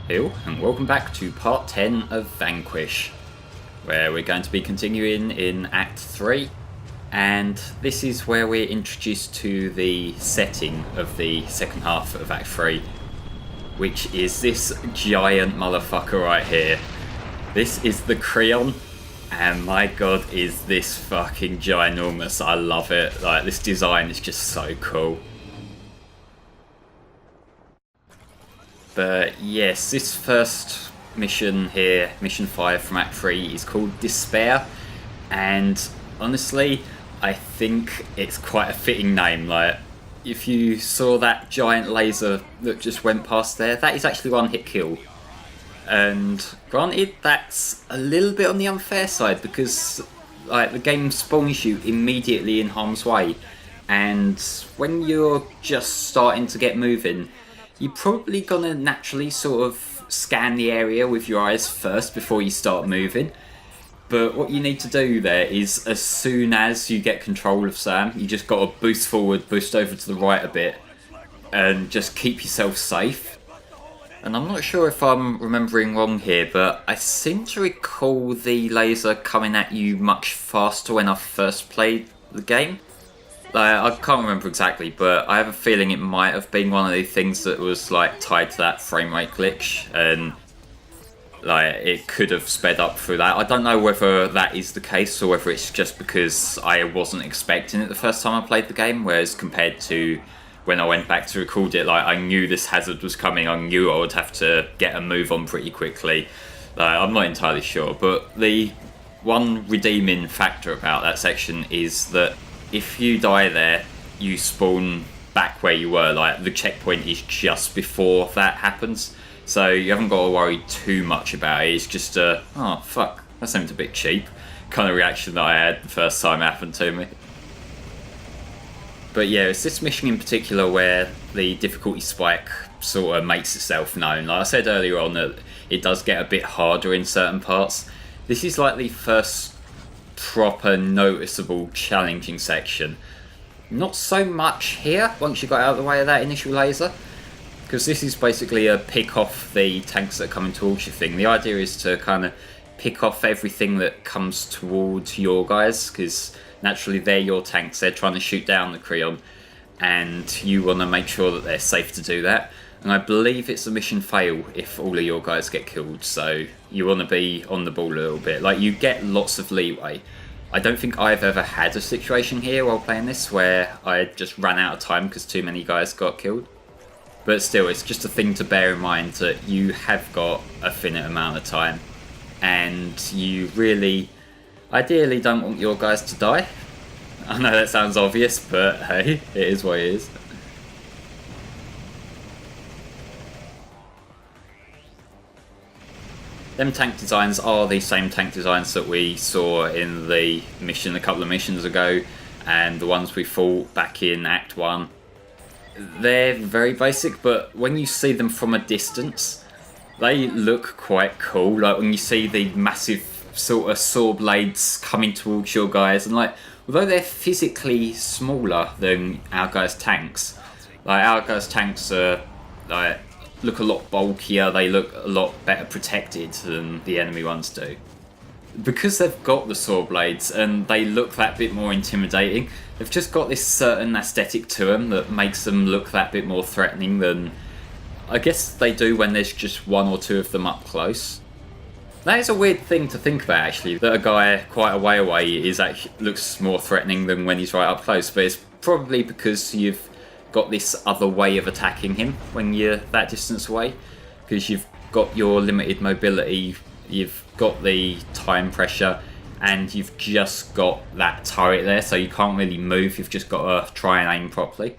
Hello, and welcome back to part 10 of Vanquish, where we're going to be continuing in Act 3, and this is where we're introduced to the setting of the second half of Act 3, which is this giant motherfucker right here. This is the Kreon, and my god is this fucking ginormous. I love it. Like, this design is just so cool. But yes, this first mission here, mission 5 from Act 3, is called Despair, and honestly, I think it's quite a fitting name. Like, if you saw that giant laser that just went past there, that is actually one hit kill. And granted, that's a little bit on the unfair side because like the game spawns you immediately in harm's way, and when you're just starting to get moving, you're probably gonna naturally sort of scan the area with your eyes first before you start moving. But what you need to do there is, as soon as you get control of Sam, you just gotta boost forward, boost over to the right a bit, and just keep yourself safe. And I'm not sure if I'm remembering wrong here, but I seem to recall the laser coming at you much faster when I first played the game. I can't remember exactly, but I have a feeling it might have been one of the things that was like tied to that frame rate glitch, and like it could have sped up through that. I don't know whether that is the case or whether it's just because I wasn't expecting it the first time I played the game, whereas compared to when I went back to record it, like I knew this hazard was coming, I knew I would have to get a move on pretty quickly. I'm not entirely sure, but the one redeeming factor about that section is that if you die there, you spawn back where you were. Like, the checkpoint is just before that happens, so you haven't got to worry too much about it. It's just a, oh fuck, that seemed a bit cheap kind of reaction that I had the first time it happened to me. But yeah, it's this mission in particular where the difficulty spike sort of makes itself known. Like I said earlier on, that it does get a bit harder in certain parts. This is like the first proper noticeable challenging section. Not so much here once you got out of the way of that initial laser, because this is basically a pick off the tanks that come towards you thing. The idea is to kind of pick off everything that comes towards your guys, because naturally they're your tanks, they're trying to shoot down the Kreon, and you want to make sure that they're safe to do that. And I believe it's a mission fail if all of your guys get killed, so you want to be on the ball a little bit. Like, you get lots of leeway. I don't think I've ever had a situation here while playing this where I just ran out of time because too many guys got killed. But still, it's just a thing to bear in mind that you have got a finite amount of time, and you really, ideally don't want your guys to die. I know that sounds obvious, but hey, it is what it is. Them tank designs are the same tank designs that we saw in the mission a couple of missions ago, and the ones we fought back in Act 1. They're very basic, but when you see them from a distance, they look quite cool. Like when you see the massive sort of saw blades coming towards your guys, and like, although they're physically smaller than our guys' tanks, like our guys' tanks are like look a lot bulkier, they look a lot better protected than the enemy ones do. Because they've got the saw blades and they look that bit more intimidating, they've just got this certain aesthetic to them that makes them look that bit more threatening than I guess they do when there's just one or two of them up close. That is a weird thing to think about, actually, that a guy quite a way away is actually looks more threatening than when he's right up close, but it's probably because you've got this other way of attacking him when you're that distance away, because you've got your limited mobility, you've got the time pressure, and you've just got that turret there, so you can't really move, you've just got to try and aim properly.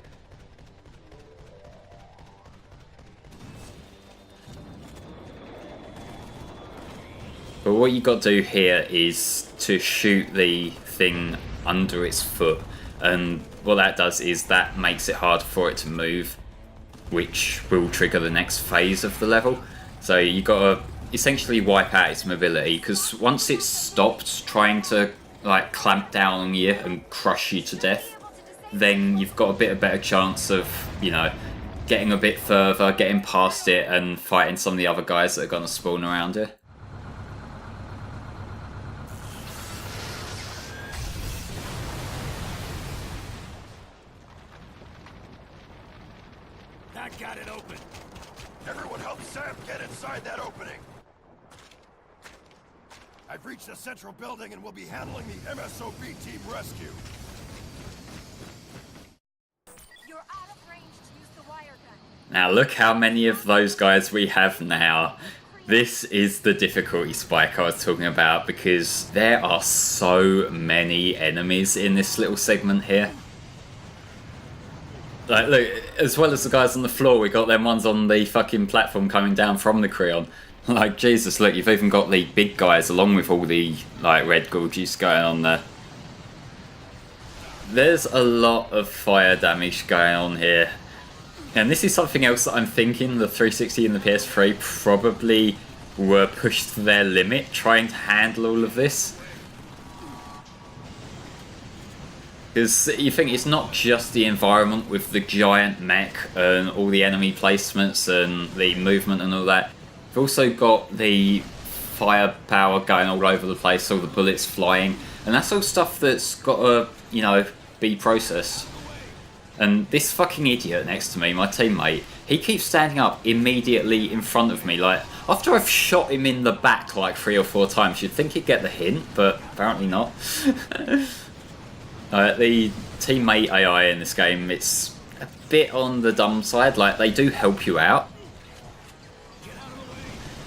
But what you got to do here is to shoot the thing under its foot, and what that does is that makes it hard for it to move, which will trigger the next phase of the level. So you got to essentially wipe out its mobility, because once it's stopped trying to like clamp down on you and crush you to death, then you've got a bit of better chance of, you know, getting a bit further, getting past it, and fighting some of the other guys that are going to spawn around here. That got it open. Everyone help Sam get inside that opening. I've reached the central building and will be handling the MSOB team rescue. You're out of range to use the wire gun. Now look how many of those guys we have now. This is the difficulty spike I was talking about, because there are so many enemies in this little segment here. Like, look, as well as the guys on the floor, we got them ones on the fucking platform coming down from the Kreon. Like, Jesus, look, you've even got the big guys along with all the, like, red gorges going on there. There's a lot of fire damage going on here. And this is something else that I'm thinking the 360 and the PS3 probably were pushed to their limit trying to handle all of this. Because you think it's not just the environment with the giant mech and all the enemy placements and the movement and all that. You've also got the firepower going all over the place, all the bullets flying. And that's all stuff that's got to, you know, be processed. And this fucking idiot next to me, my teammate, he keeps standing up immediately in front of me. Like, after I've shot him in the back like 3 or 4 times, you'd think he'd get the hint, but apparently not. The teammate AI in this game, it's a bit on the dumb side. Like, they do help you out,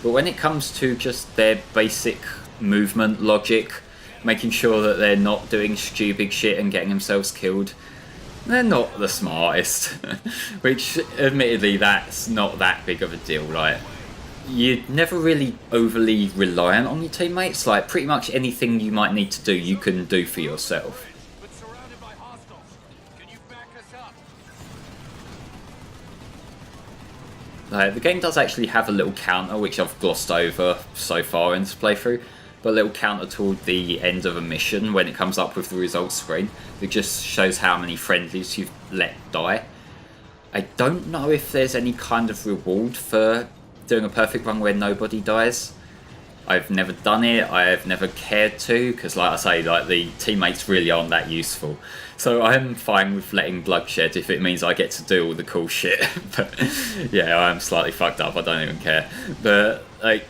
but when it comes to just their basic movement logic, making sure that they're not doing stupid shit and getting themselves killed, they're not the smartest. Which, admittedly, that's not that big of a deal. Like, you're never really overly reliant on your teammates. Like, pretty much anything you might need to do, you can do for yourself. The game does actually have a little counter, which I've glossed over so far in this playthrough, but a little counter toward the end of a mission when it comes up with the results screen. It just shows how many friendlies you've let die. I don't know if there's any kind of reward for doing a perfect run where nobody dies. I've never done it, I've never cared to, because like I say, like, the teammates really aren't that useful. So I'm fine with letting bloodshed if it means I get to do all the cool shit. But yeah, I'm slightly fucked up, I don't even care. But like,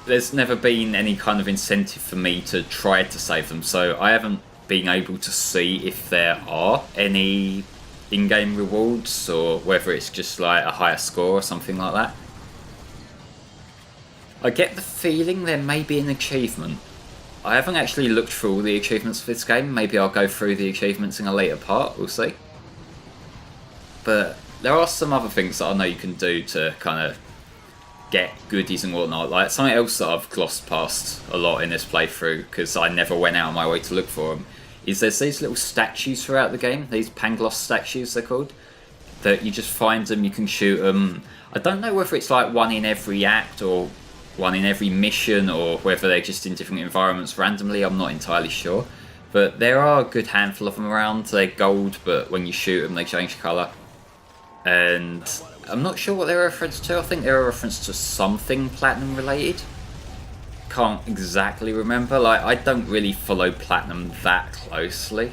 there's never been any kind of incentive for me to try to save them, so I haven't been able to see if there are any in-game rewards, or whether it's just like a higher score or something like that. I get the feeling there may be an achievement. I haven't actually looked through all the achievements for this game. Maybe I'll go through the achievements in a later part, we'll see. But there are some other things that I know you can do to kind of get goodies and whatnot. Like, something else that I've glossed past a lot in this playthrough, because I never went out of my way to look for them, is there's these little statues throughout the game. These Pangloss statues, they're called. That you just find them, you can shoot them. I don't know whether it's like one in every act or one in every mission, or whether they're just in different environments randomly. I'm not entirely sure, but there are a good handful of them around. They're gold, but when you shoot them they change colour, and I'm not sure what they're a reference to. I think they're a reference to something Platinum related. Can't exactly remember. Like, I don't really follow Platinum that closely.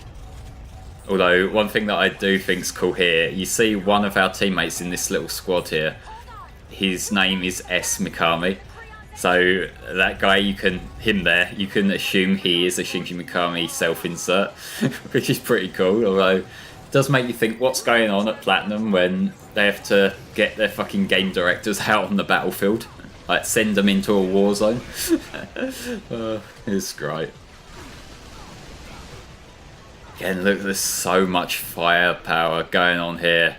Although, one thing that I do think's cool here, you see one of our teammates in this little squad here, his name is S. Mikami. So that guy, you can assume he is a Shinji Mikami self-insert, which is pretty cool, although it does make you think what's going on at Platinum when they have to get their fucking game directors out on the battlefield. Like, send them into a war zone. It's great. Again, look, there's so much firepower going on here.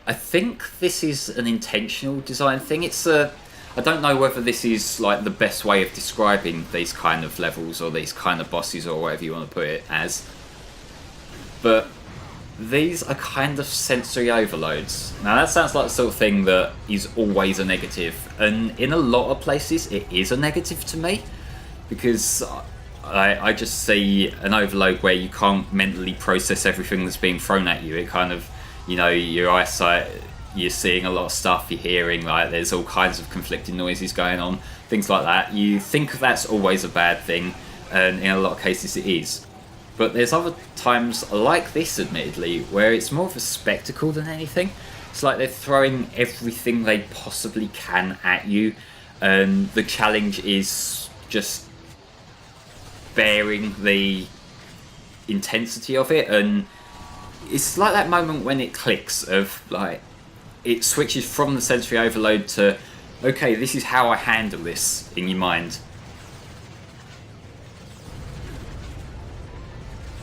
I think this is an intentional design thing. I don't know whether this is like the best way of describing these kind of levels or these kind of bosses or whatever you want to put it as. But these are kind of sensory overloads. Now that sounds like the sort of thing that is always a negative, and in a lot of places it is a negative to me, because I just see an overload where you can't mentally process everything that's being thrown at you. It kind of you know, your eyesight, you're seeing a lot of stuff, you're hearing, like, there's all kinds of conflicting noises going on, things like that. You think that's always a bad thing, and in a lot of cases it is. But there's other times, like this admittedly, where it's more of a spectacle than anything. It's like they're throwing everything they possibly can at you, and the challenge is just bearing the intensity of it. And it's like that moment when it clicks of, like, it switches from the sensory overload to, okay, this is how I handle this in your mind.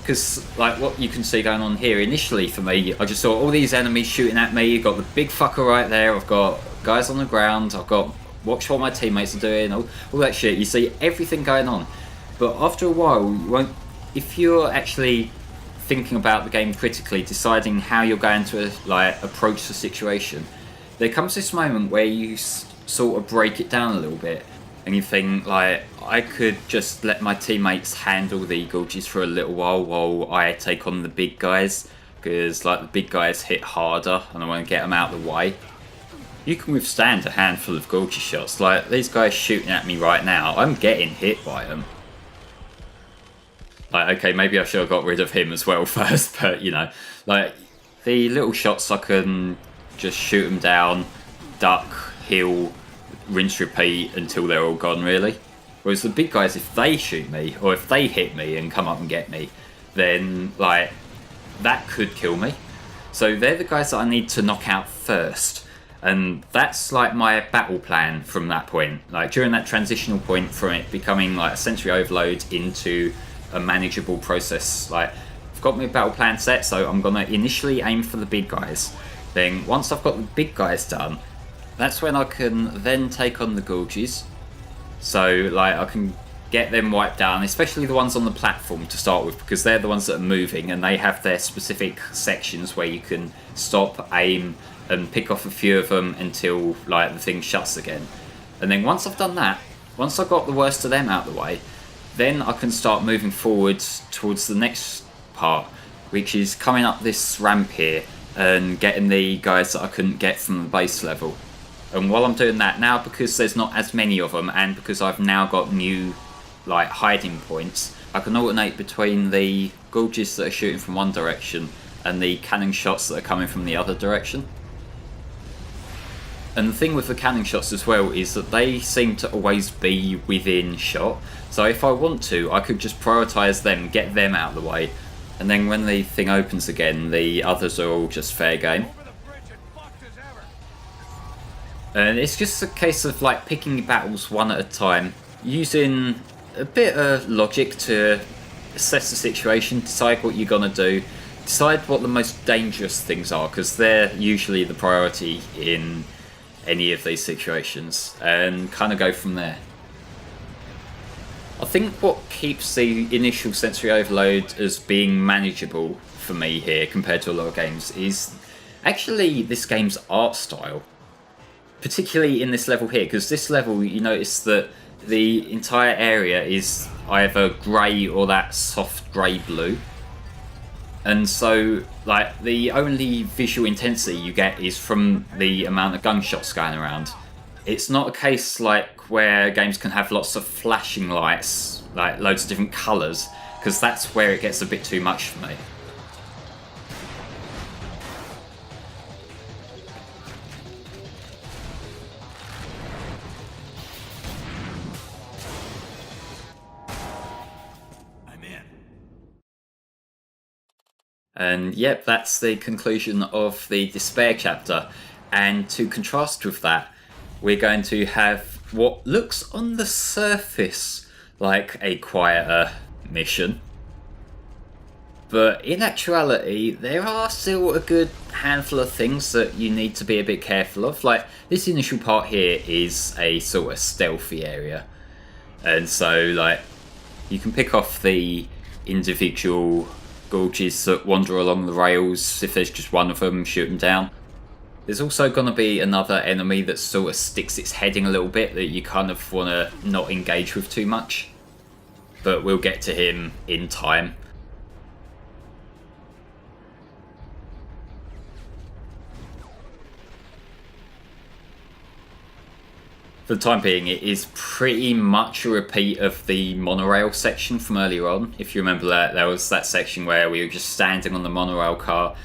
Because, like, what you can see going on here initially for me, I just saw all these enemies shooting at me. You've got the big fucker right there. I've got guys on the ground. I've got watch what my teammates are doing. All that shit. You see everything going on. But after a while, you won't, if you're actually thinking about the game critically, deciding how you're going to, like, approach the situation, there comes this moment where you sort of break it down a little bit. And you think, like, I could just let my teammates handle the gorges for a little while I take on the big guys. Because, like, the big guys hit harder and I want to get them out of the way. You can withstand a handful of gorge shots. Like, these guys shooting at me right now, I'm getting hit by them. Like, okay, maybe I should have got rid of him as well first. But, you know, like, the little shots I can just shoot them down, duck, heal, rinse, repeat until they're all gone, really. Whereas the big guys, if they shoot me or if they hit me and come up and get me, then, like, that could kill me. So they're the guys that I need to knock out first, and that's, like, my battle plan from that point. Like, during that transitional point from it becoming, like, a sensory overload into a manageable process, like, I've got my battle plan set, so I'm gonna initially aim for the big guys. Then once I've got the big guys done, that's when I can then take on the gorges. So, like, I can get them wiped down, especially the ones on the platform to start with, because they're the ones that are moving and they have their specific sections where you can stop, aim, and pick off a few of them until, like, the thing shuts again. And then once I've done that, once I've got the worst of them out of the way, then I can start moving forward towards the next part, which is coming up this ramp here and getting the guys that I couldn't get from the base level. And while I'm doing that now, because there's not as many of them, and because I've now got new, like, hiding points, I can alternate between the gorges that are shooting from one direction and the cannon shots that are coming from the other direction. And the thing with the cannon shots as well is that they seem to always be within shot. So if I want to, I could just prioritise them, get them out of the way, and then when the thing opens again, the others are all just fair game. And it's just a case of, like, picking battles one at a time, using a bit of logic to assess the situation, decide what you're gonna do, decide what the most dangerous things are, because they're usually the priority in any of these situations, and kind of go from there. I think what keeps the initial sensory overload as being manageable for me here compared to a lot of games is actually this game's art style. Particularly in this level here, because this level, you notice that the entire area is either grey or that soft grey blue. And so, like, the only visual intensity you get is from the amount of gunshots going around. It's not a case like where games can have lots of flashing lights, like loads of different colours, because that's where it gets a bit too much for me. And yep, that's the conclusion of the Despair chapter. And to contrast with that, we're going to have what looks on the surface like a quieter mission. But in actuality, there are still a good handful of things that you need to be a bit careful of. Like, this initial part here is a sort of stealthy area. And so, like, you can pick off the individual gorges that wander along the rails. If there's just one of them, shoot them down. There's also going to be another enemy that sort of sticks its head in a little bit that you kind of want to not engage with too much. But we'll get to him in time. For the time being, it is pretty much a repeat of the monorail section from earlier on. If you remember that, there was that section where we were just standing on the monorail car.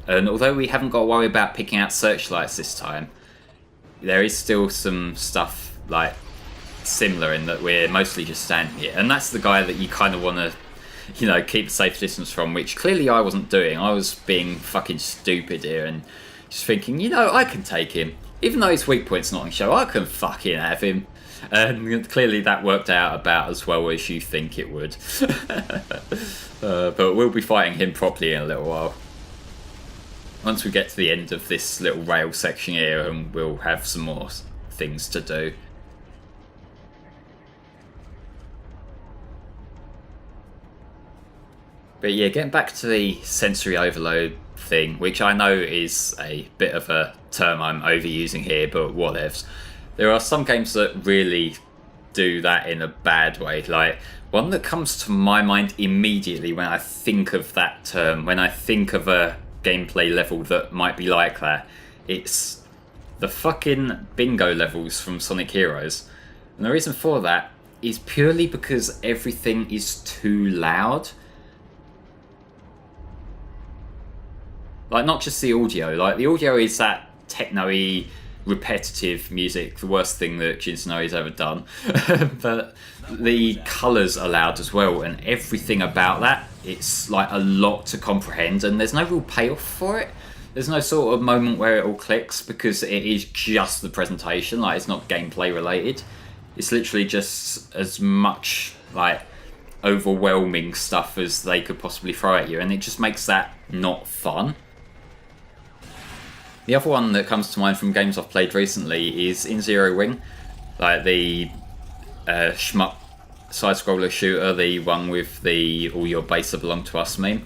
And although we haven't got to worry about picking out searchlights this time, there is still some stuff like similar in that we're mostly just standing here. And that's the guy that you kind of want to, you know, keep a safe distance from, which clearly I wasn't doing. I was being fucking stupid here and just thinking, you know, I can take him. Even though his weak point's not on show, I can fucking have him. And clearly that worked out about as well as you think it would. But we'll be fighting him properly in a little while. Once we get to the end of this little rail section here, and we'll have some more things to do. But yeah, getting back to the sensory overload thing, which I know is a bit of a term I'm overusing here, but whatevs. There are some games that really do that in a bad way. Like, one that comes to my mind immediately when I think of that term, when I think of a gameplay level that might be like that, it's the fucking bingo levels from Sonic Heroes. And the reason for that is purely because everything is too loud. Like, not just the audio, like the audio is that techno-y, repetitive music, the worst thing that Jinsonoi's ever done. But the colours are loud as well, and everything about that, it's like a lot to comprehend, and there's no real payoff for it. There's no sort of moment where it all clicks, because it is just the presentation, like it's not gameplay related. It's literally just as much like overwhelming stuff as they could possibly throw at you, and it just makes that not fun. The other one that comes to mind from games I've played recently is In Zero Wing, like the shmup side-scroller shooter, the one with the "all your bases belong to us" meme.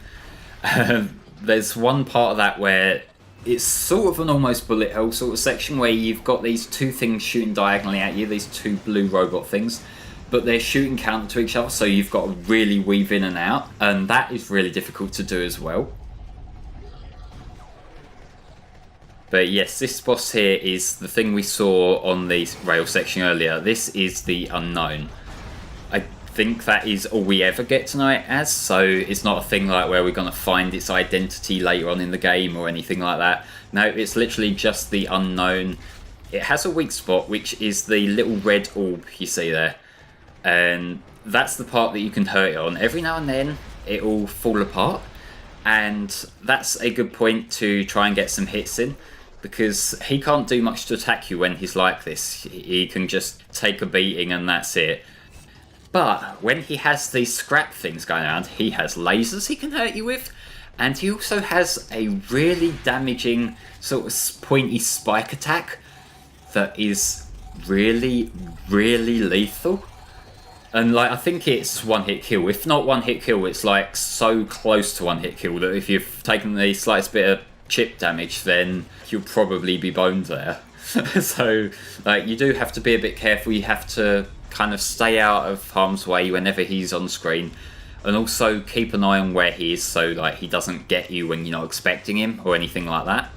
There's one part of that where it's sort of an almost bullet hell sort of section where you've got these two things shooting diagonally at you, these two blue robot things, but they're shooting counter to each other, so you've got to really weave in and out, and that is really difficult to do as well. But yes, this boss here is the thing we saw on the rail section earlier. This is the Unknown. I think that is all we ever get to know it as, so it's not a thing like where we're going to find its identity later on in the game or anything like that. No, it's literally just the Unknown. It has a weak spot, which is the little red orb you see there. And that's the part that you can hurt it on. Every now and then, it will fall apart. And that's a good point to try and get some hits in, because he can't do much to attack you when he's like this. He can just take a beating and that's it. But when he has these scrap things going around, he has lasers he can hurt you with, and he also has a really damaging sort of pointy spike attack that is really, really lethal. And like, I think it's one hit kill. If not one hit kill, it's like so close to one hit kill that if you've taken the slightest bit of chip damage, then you'll probably be boned there. So like, you do have to be a bit careful. You have to kind of stay out of harm's way whenever he's on screen, and also keep an eye on where he is, so like he doesn't get you when you're not expecting him or anything like that.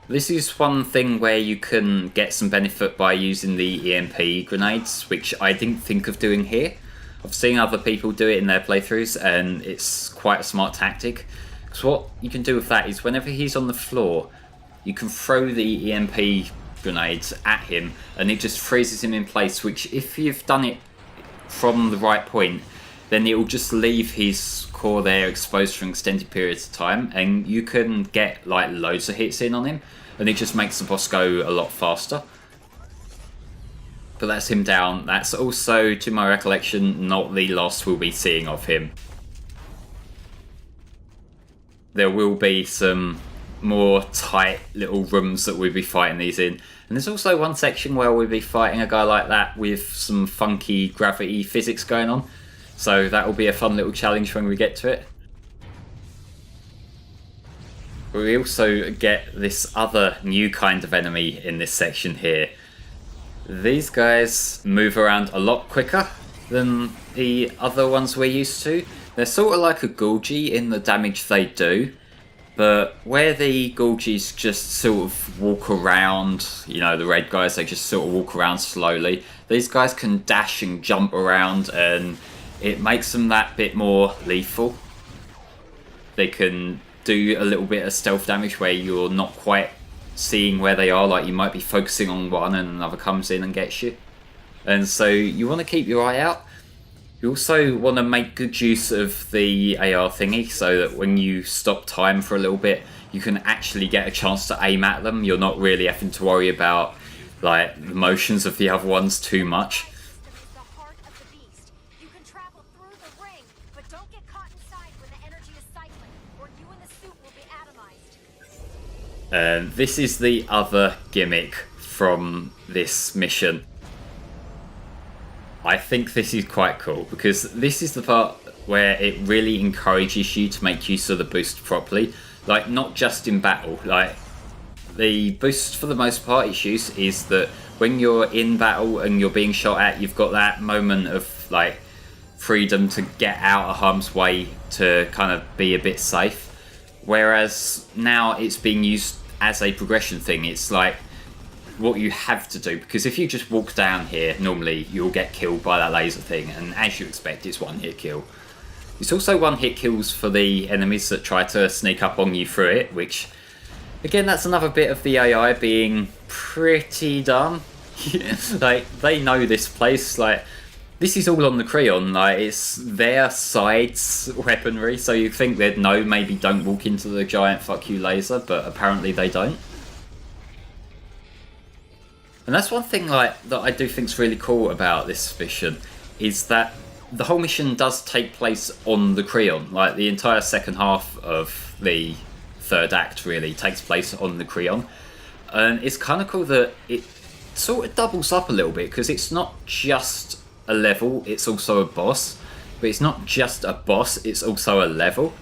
This is one thing where you can get some benefit by using the EMP grenades, which I didn't think of doing here. I've seen other people do it in their playthroughs, and it's quite a smart tactic. Because what you can do with that is whenever he's on the floor, you can throw the EMP grenades at him, and it just freezes him in place, which if you've done it from the right point, then it will just leave his core there exposed for extended periods of time, and you can get like loads of hits in on him, and it just makes the boss go a lot faster. But that's him down. That's also, to my recollection, not the last we'll be seeing of him. There will be some more tight little rooms that we'll be fighting these in. And there's also one section where we'll be fighting a guy like that with some funky gravity physics going on. So that will be a fun little challenge when we get to it. We also get this other new kind of enemy in this section here. These guys move around a lot quicker than the other ones we're used to. They're sort of like a Gulgi in the damage they do, but where the Gulgis just sort of walk around, you know, the red guys, they just sort of walk around slowly. These guys can dash and jump around, and it makes them that bit more lethal. They can do a little bit of stealth damage where you're not quite seeing where they are, like you might be focusing on one and another comes in and gets you. And so you want to keep your eye out. You also want to make good use of the AR thingy so that when you stop time for a little bit, you can actually get a chance to aim at them. You're not really having to worry about like the motions of the other ones too much. The heart of the beast. You can travel through the ring, but don't get caught inside when the energy is cycling, or you and the suit will be atomized. This is the other gimmick from this mission. I think this is quite cool because this is the part where it really encourages you to make use of the boost properly. Like, not just in battle. Like, the boost for the most part its use is that when you're in battle and you're being shot at, you've got that moment of like freedom to get out of harm's way to kind of be a bit safe. Whereas now it's being used as a progression thing. It's like what you have to do, because if you just walk down here, normally you'll get killed by that laser thing, and as you expect, it's one hit kill. It's also one hit kills for the enemies that try to sneak up on you through it, which again, that's another bit of the AI being pretty dumb. Like, they know this place, like this is all on the Kreon, like it's their side's weaponry, so you think they'd know, maybe don't walk into the giant fuck you laser, but apparently they don't. And that's one thing like that I do think's really cool about this mission, is that the whole mission does take place on the Kreon. Like, the entire second half of the third act really takes place on the Kreon. And it's kind of cool that it sort of doubles up a little bit, because it's not just a level, it's also a boss. But it's not just a boss, it's also a level.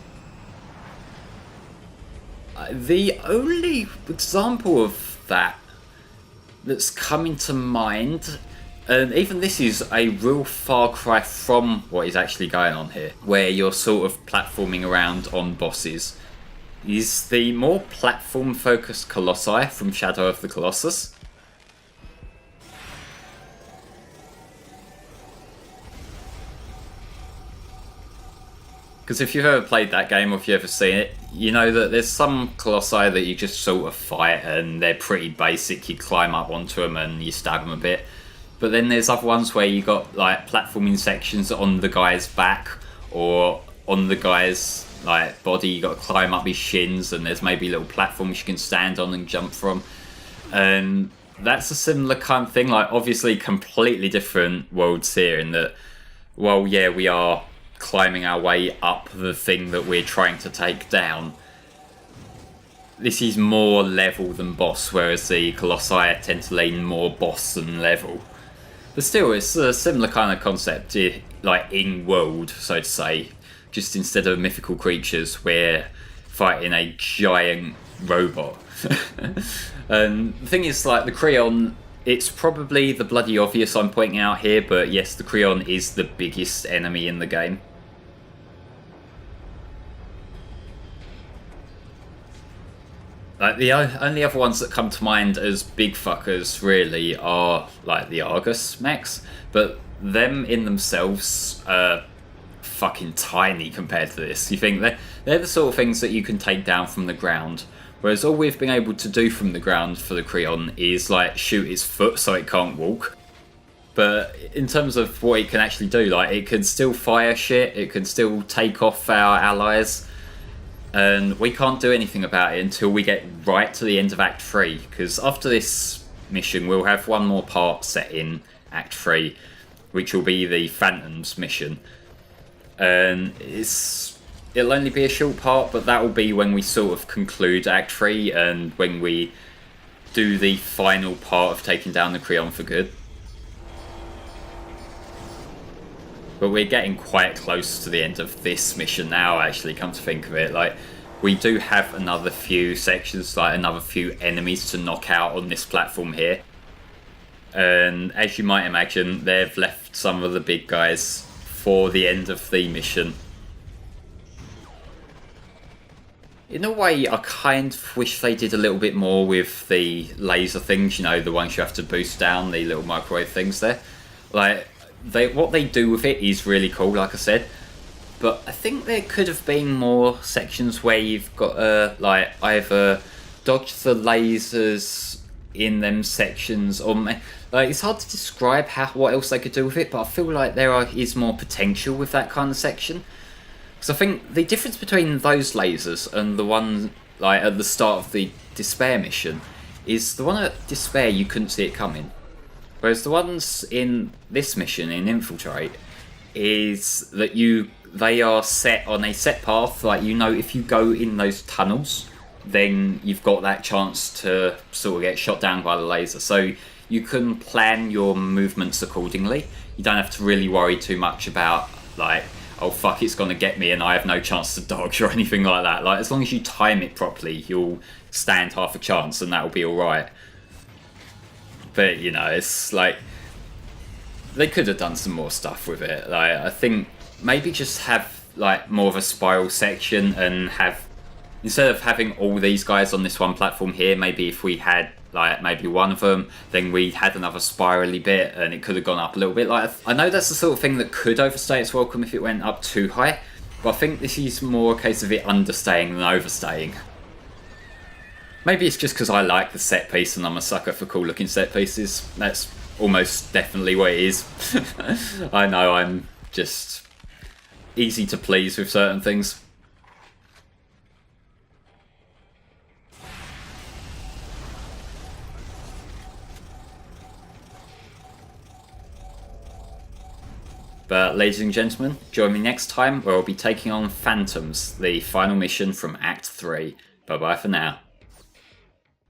The only example of that that's coming to mind, and even this is a real far cry from what is actually going on here, where you're sort of platforming around on bosses, is the more platform focused Colossi from Shadow of the Colossus. Because if you've ever played that game, or if you've ever seen it, you know that there's some Colossi that you just sort of fight and they're pretty basic. You climb up onto them and you stab them a bit. But then there's other ones where you got like platforming sections on the guy's back or on the guy's like body. You got to climb up his shins, and there's maybe little platforms you can stand on and jump from. And that's a similar kind of thing. Like, obviously completely different worlds here in that, well, yeah, we are climbing our way up the thing that we're trying to take down. This is more level than boss, whereas the Colossi tend to lean more boss than level. But still, it's a similar kind of concept, like in world, so to say. Just instead of mythical creatures, we're fighting a giant robot. And the thing is, like, the Kreon, it's probably the bloody obvious I'm pointing out here, but yes, the Kreon is the biggest enemy in the game. Like, the only other ones that come to mind as big fuckers really are like the Argus mechs, but them in themselves are fucking tiny compared to this. You think they're the sort of things that you can take down from the ground, whereas all we've been able to do from the ground for the Kreon is like shoot its foot so it can't walk. But in terms of what it can actually do, like, it can still fire shit, it can still take off our allies. And we can't do anything about it until we get right to the end of Act 3, because after this mission we'll have one more part set in Act 3, which will be the Phantoms mission. And it'll only be a short part, but that will be when we sort of conclude Act 3 and when we do the final part of taking down the Kreon for good. But we're getting quite close to the end of this mission now, actually, come to think of it. Like, we do have another few sections, like another few enemies to knock out on this platform here. And as you might imagine, they've left some of the big guys for the end of the mission. In a way, I kind of wish they did a little bit more with the laser things, you know, the ones you have to boost down, the little microwave things there. Like, what they do with it is really cool, like I said. But I think there could have been more sections where you've got to, like, either dodge the lasers in them sections, or like, it's hard to describe what else they could do with it, but I feel like is more potential with that kind of section. Because I think the difference between those lasers and the one like at the start of the Despair mission is the one at Despair you couldn't see it coming, whereas the ones in this mission in Infiltrate is that they are set on a set path. Like, you know, if you go in those tunnels, then you've got that chance to sort of get shot down by the laser. So you can plan your movements accordingly. You don't have to really worry too much about, like, oh fuck, it's gonna get me and I have no chance to dodge or anything like that. Like, as long as you time it properly, you'll stand half a chance and that'll be alright. But, you know, it's like, they could have done some more stuff with it. Like, I think maybe just have, like, more of a spiral section, and have, instead of having all these guys on this one platform here, maybe if we had, like, maybe one of them, then we had another spirally bit and it could have gone up a little bit. Like, I know that's the sort of thing that could overstay its welcome if it went up too high, but I think this is more a case of it understaying than overstaying. Maybe it's just because I like the set piece and I'm a sucker for cool looking set pieces. That's almost definitely what it is. I know I'm just easy to please with certain things. But ladies and gentlemen, join me next time where I'll be taking on Phantoms, the final mission from Act 3. Bye bye for now.